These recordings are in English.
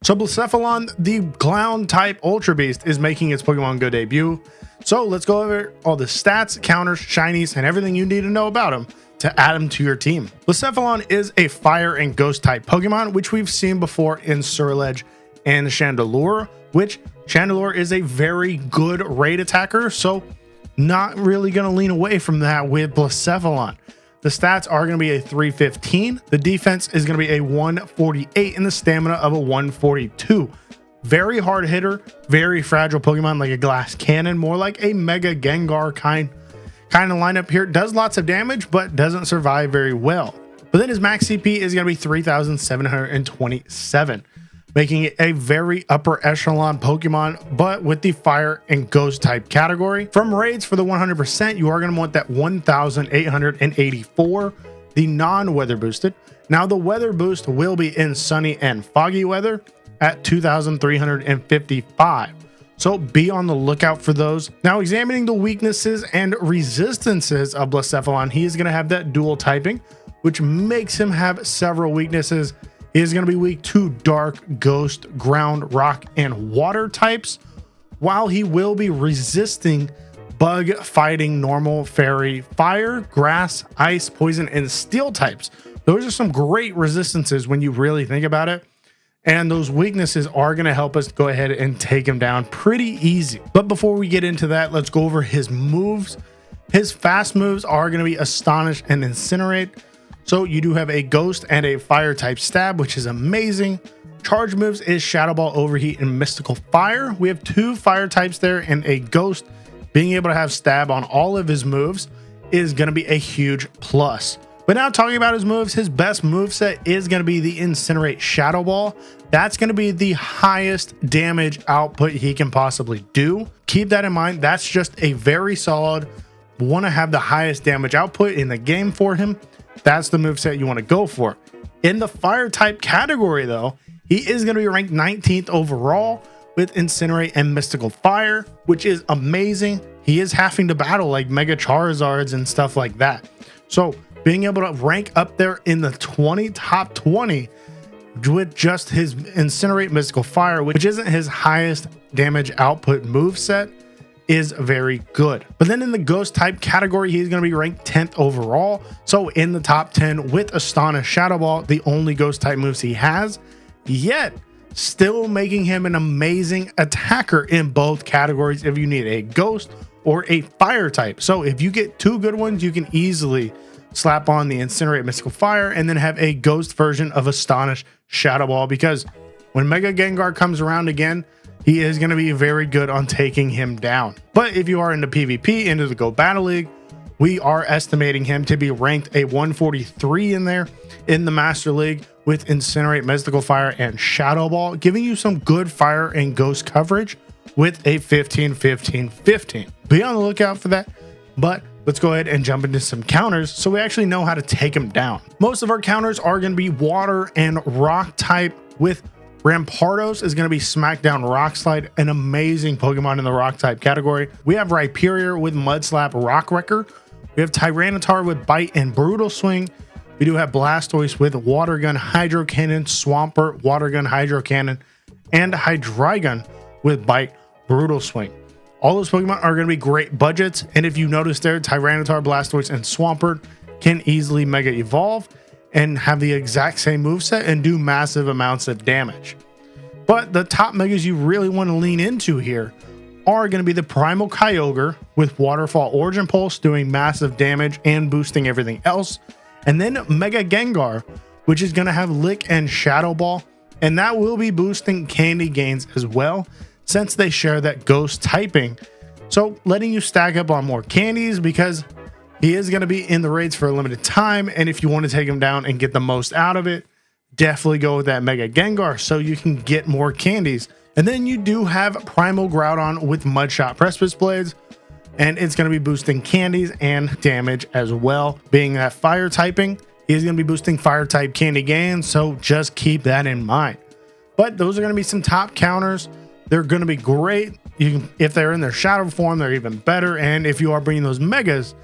So Blacephalon, the clown type Ultra Beast, is making its Pokemon Go debut. So let's go over all the stats, counters, shinies, and everything you need to know about him to add him to your team. Blacephalon is a fire and ghost type Pokemon, which we've seen before in Surledge and Chandelure, which Chandelure is a very good raid attacker, so not really going to lean away from that with Blacephalon. The stats are going to be a 315, the defense is going to be a 148, and the stamina of a 142. Very hard hitter, very fragile Pokemon, like a glass cannon, more like a Mega Gengar kind of lineup here. Does lots of damage, but doesn't survive very well. But then his max CP is going to be 3,727, making it a very upper echelon Pokemon, but with the fire and ghost type category. From raids for the 100%, you are going to want that 1,884, the non-weather boosted. Now the weather boost will be in sunny and foggy weather at 2,355. So be on the lookout for those. Now, examining the weaknesses and resistances of Blacephalon, he is going to have that dual typing, which makes him have several weaknesses. He is going to be weak to dark, ghost, ground, rock, and water types, while he will be resisting bug, fighting, normal, fairy, fire, grass, ice, poison, and steel types. Those are some great resistances when you really think about it. And those weaknesses are going to help us go ahead and take him down pretty easy. But before we get into that, let's go over his moves. His fast moves are going to be Astonish and Incinerate. So you do have a Ghost and a Fire type stab, which is amazing. Charge moves is Shadow Ball, Overheat, and Mystical Fire. We have 2 fire types there, and a Ghost being able to have stab on all of his moves is going to be a huge plus. But now talking about his moves, his best moveset is going to be the Incinerate Shadow Ball. That's going to be the highest damage output he can possibly do. Keep that in mind. That's just a very solid, want to have the highest damage output in the game for him. That's the moveset you want to go for. In the fire type category though, he is going to be ranked 19th overall with Incinerate and Mystical Fire, which is amazing. He is having to battle like Mega Charizards and stuff like that. So being able to rank up there in the top 20 with just his Incinerate, Mystical Fire, which isn't his highest damage output moveset, is very good. But then in the ghost type category, he's going to be ranked 10th overall. So in the top 10 with Astonish, Shadow Ball, the only ghost type moves he has, yet still making him an amazing attacker in both categories if you need a ghost or a fire type. So if you get 2 good ones, you can easily slap on the Incinerate, Mystical Fire, and then have a ghost version of Astonish, Shadow Ball, because when Mega Gengar comes around again, he is going to be very good on taking him down. But if you are into PvP, into the Go Battle League, we are estimating him to be ranked a 143 in there in the Master League with Incinerate, Mystical Fire, and Shadow Ball, giving you some good fire and ghost coverage with a 15-15-15. Be on the lookout for that. But let's go ahead and jump into some counters so we actually know how to take him down. Most of our counters are going to be water and rock type, with Rampardos is going to be Smackdown Rock Slide, an amazing Pokemon in the rock type category. We have Rhyperior with Mud Slap, Rock Wrecker. We have Tyranitar with Bite and Brutal Swing. We do have Blastoise with Water Gun, Hydro Cannon, Swampert, Water Gun, Hydro Cannon, and Hydreigon with Bite, Brutal Swing. All those Pokemon are going to be great budgets, and if you notice there, Tyranitar, Blastoise, and Swampert can easily Mega Evolve and have the exact same moveset and do massive amounts of damage. But the top Megas you really want to lean into here are going to be the Primal Kyogre with Waterfall Origin Pulse doing massive damage and boosting everything else, and then Mega Gengar, which is going to have Lick and Shadow Ball, and that will be boosting candy gains as well, since they share that ghost typing. So letting you stack up on more candies, because he is going to be in the raids for a limited time, and if you want to take him down and get the most out of it, definitely go with that Mega Gengar so you can get more candies. And then you do have Primal Groudon with Mudshot Precipice Blades, and it's going to be boosting candies and damage as well. Being that fire typing, he's going to be boosting fire type candy gains, so just keep that in mind. But those are going to be some top counters. They're going to be great. If they're in their shadow form, they're even better. And if you are bringing those megas,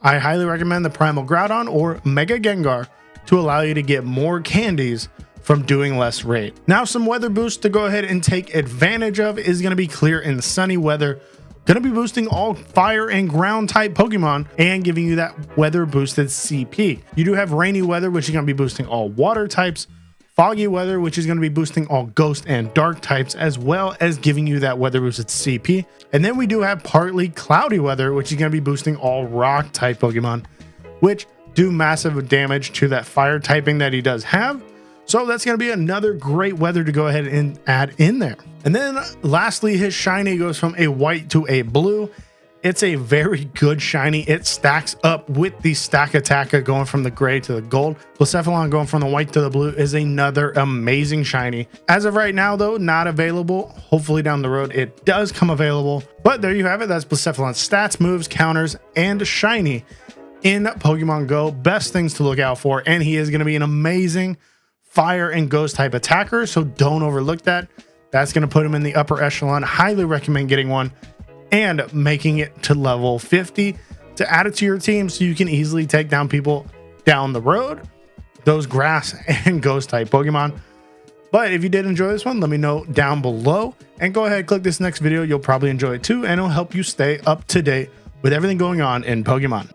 I highly recommend the Primal Groudon or Mega Gengar to allow you to get more candies from doing less raid. Now, some weather boosts to go ahead and take advantage of is going to be clear and sunny weather. Going to be boosting all fire and ground type Pokemon and giving you that weather boosted CP. You do have rainy weather, which is going to be boosting all water types, foggy weather, which is going to be boosting all ghost and dark types, as well as giving you that weather boosted CP. And then we do have partly cloudy weather, which is going to be boosting all rock type Pokemon, which do massive damage to that fire typing that he does have. So that's going to be another great weather to go ahead and add in there. And then lastly, his shiny goes from a white to a blue. It's a very good shiny. It stacks up with the stack attacker going from the gray to the gold. Blacephalon going from the white to the blue is another amazing shiny. As of right now, though, not available. Hopefully down the road it does come available. But there you have it. That's Blacephalon's stats, moves, counters, and shiny in Pokemon Go. Best things to look out for. And he is going to be an amazing fire and ghost type attacker. So don't overlook that. That's going to put him in the upper echelon. Highly recommend getting one and making it to level 50 to add it to your team so you can easily take down people down the road, those grass and ghost type Pokemon. But if you did enjoy this one, let me know down below and go ahead, click this next video. You'll probably enjoy it too, and it'll help you stay up to date with everything going on in Pokemon.